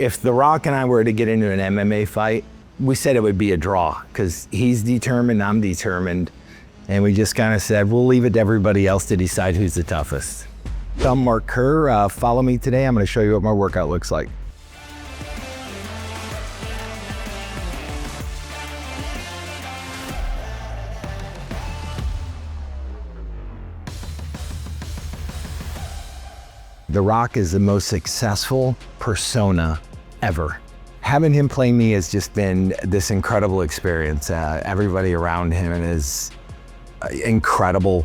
if The Rock and I were to get into an MMA fight, we said it would be a draw because he's determined, I'm determined. And we just kind of said, we'll leave it to everybody else to decide who's the toughest. I'm Mark Kerr. Follow me today. I'm going to show you what my workout looks like. The Rock is the most successful persona ever. Having him play me has just been this incredible experience. Everybody around him is incredible,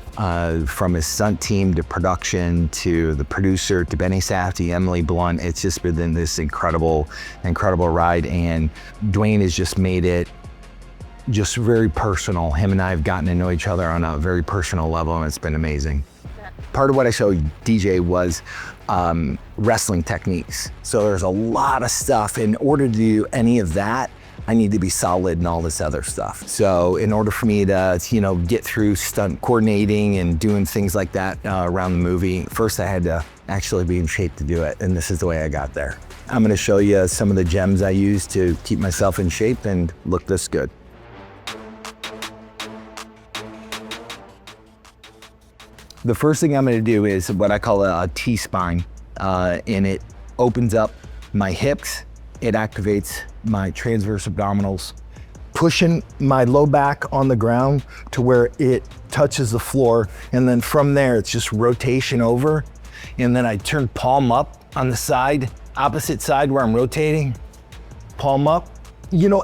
from his stunt team to production to the producer to Benny Safdie, Emily Blunt. It's just been this incredible ride, and Dwyane has just made it just very personal. Him and I have gotten to know each other on a very personal level, and it's been amazing. Part of what I showed DJ was wrestling techniques. So there's a lot of stuff. In order to do any of that, I need to be solid in all this other stuff. So in order for me to, get through stunt coordinating and doing things like that around the movie, first I had to actually be in shape to do it, and this is the way I got there. I'm gonna show you some of the gems I use to keep myself in shape and look this good. The first thing I'm gonna do is what I call a T-spine, and it opens up my hips, it activates my transverse abdominals, pushing my low back on the ground to where it touches the floor, and then from there it's just rotation over, and then I turn palm up on the side, opposite side where I'm rotating, palm up.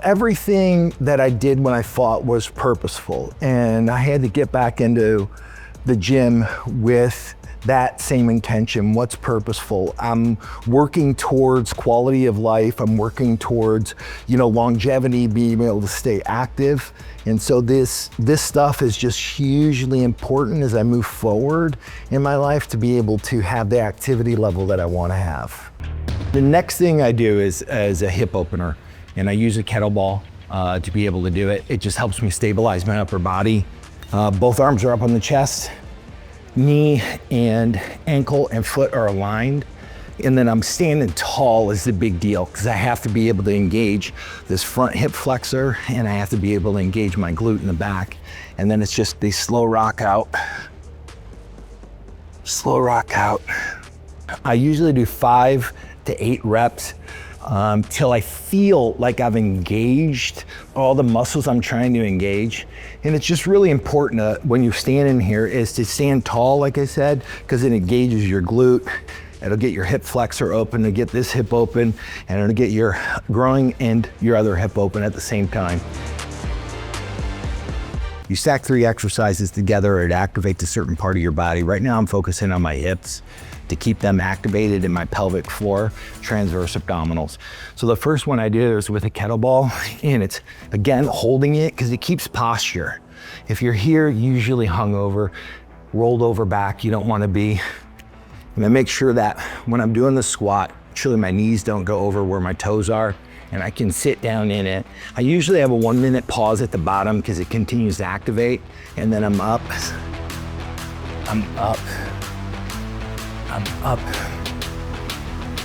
Everything that I did when I fought was purposeful, and I had to get back into the gym with that same intention. What's purposeful? I'm working towards quality of life. I'm working towards, longevity, being able to stay active. And so this stuff is just hugely important as I move forward in my life to be able to have the activity level that I want to have. The next thing I do is a hip opener, and I use a kettlebell to be able to do it. It just helps me stabilize my upper body. Both arms are up on the chest, knee and ankle and foot are aligned. And then I'm standing tall is the big deal because I have to be able to engage this front hip flexor, and I have to be able to engage my glute in the back. And then it's just the slow rock out. Slow rock out. I usually do 5 to 8 reps till I feel like I've engaged all the muscles I'm trying to engage. And it's just really important when you stand in here is to stand tall, like I said, because it engages your glute. It'll get your hip flexor open, to get this hip open, and it'll get your groin and your other hip open at the same time. You stack 3 exercises together, it activates a certain part of your body. Right now I'm focusing on my hips to keep them activated in my pelvic floor, transverse abdominals. So the first one I did was with a kettlebell, and it's, again, holding it because it keeps posture. If you're here, usually hung over, rolled over back, you don't want to be. And I make sure that when I'm doing the squat, actually my knees don't go over where my toes are, and I can sit down in it. I usually have a 1-minute pause at the bottom because it continues to activate, and then I'm up, I'm up, I'm up.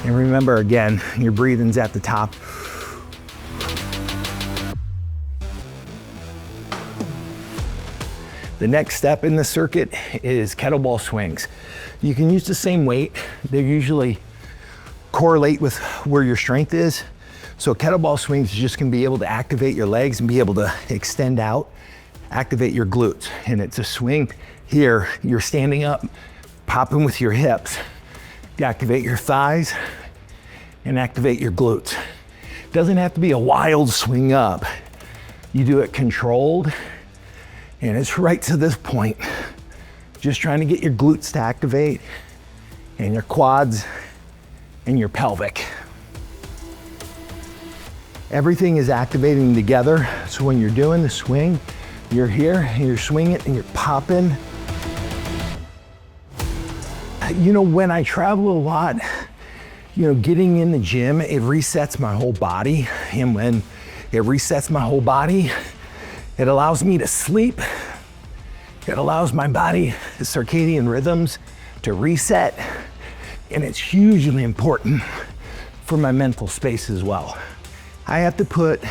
And remember, again, your breathing's at the top. The next step in the circuit is kettlebell swings. You can use the same weight. They usually correlate with where your strength is. So kettlebell swings just can be able to activate your legs and be able to extend out, activate your glutes. And it's a swing here, you're standing up, popping with your hips. You activate your thighs and activate your glutes. Doesn't have to be a wild swing up. You do it controlled, and it's right to this point. Just trying to get your glutes to activate, and your quads and your pelvic. Everything is activating together. So when you're doing the swing, you're here and you're swinging and you're popping. When I travel a lot, getting in the gym, it resets my whole body. And when it resets my whole body, it allows me to sleep. It allows my body, the circadian rhythms, to reset. And it's hugely important for my mental space as well. I have to put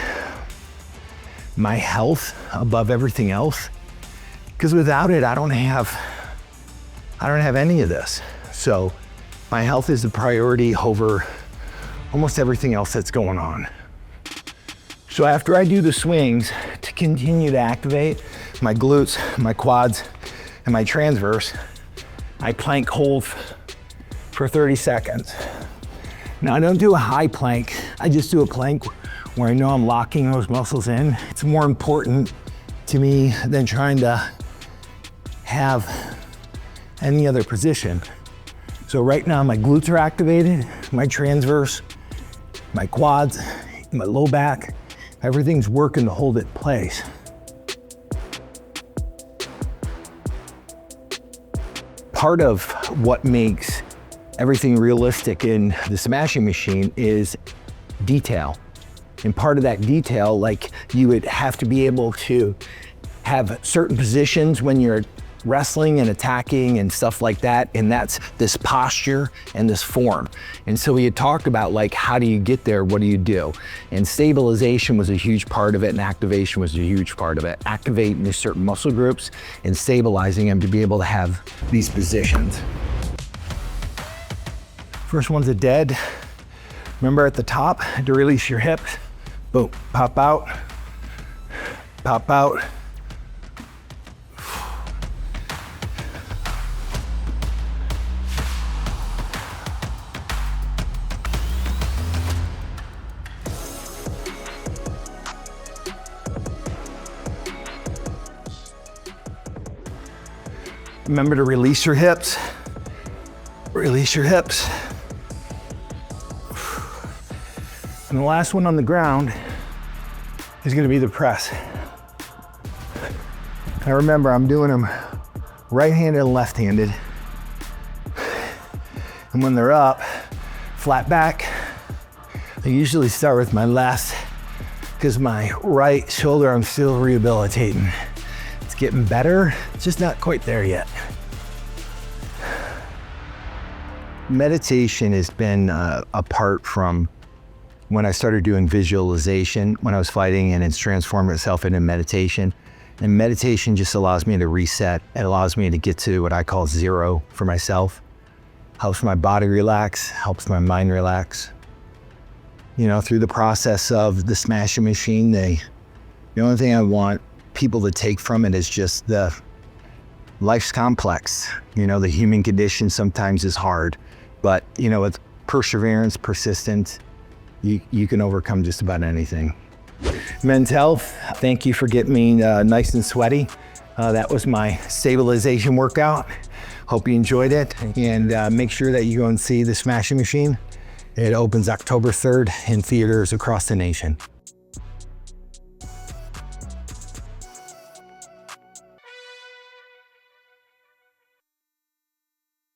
my health above everything else, because without it, I don't have any of this. So my health is the priority over almost everything else that's going on. So after I do the swings, to continue to activate my glutes, my quads, and my transverse, I plank hold for 30 seconds. Now I don't do a high plank, I just do a plank where I know I'm locking those muscles in. It's more important to me than trying to have any other position. So right now my glutes are activated, my transverse, my quads, my low back, everything's working to hold it in place. Part of what makes everything realistic in the smashing machine is detail. And part of that detail, like you would have to be able to have certain positions when you're wrestling and attacking and stuff like that. And that's this posture and this form. And so we had talked about like, how do you get there? What do you do? And stabilization was a huge part of it, and activation was a huge part of it. Activating these certain muscle groups and stabilizing them to be able to have these positions. First one's a dead. Remember at the top to release your hips. Boom, pop out, pop out. Remember to release your hips. Release your hips. And the last one on the ground is gonna be the press. Now remember, I'm doing them right-handed and left-handed. And when they're up, flat back, I usually start with my left, because my right shoulder I'm still rehabilitating. It's getting better, it's just not quite there yet. Meditation has been apart from when I started doing visualization when I was fighting, and it's transformed itself into meditation. And meditation just allows me to reset. It allows me to get to what I call zero for myself. Helps my body relax, helps my mind relax. You know, through the process of the smashing machine, the only thing I want people to take from it is just the life's complex. You know, the human condition sometimes is hard, but you know, with perseverance, persistence, you can overcome just about anything. Men's Health, thank you for getting me nice and sweaty. That was my stabilization workout. Hope you enjoyed it, and make sure that you go and see the Smashing Machine. It opens October 3rd in theaters across the nation.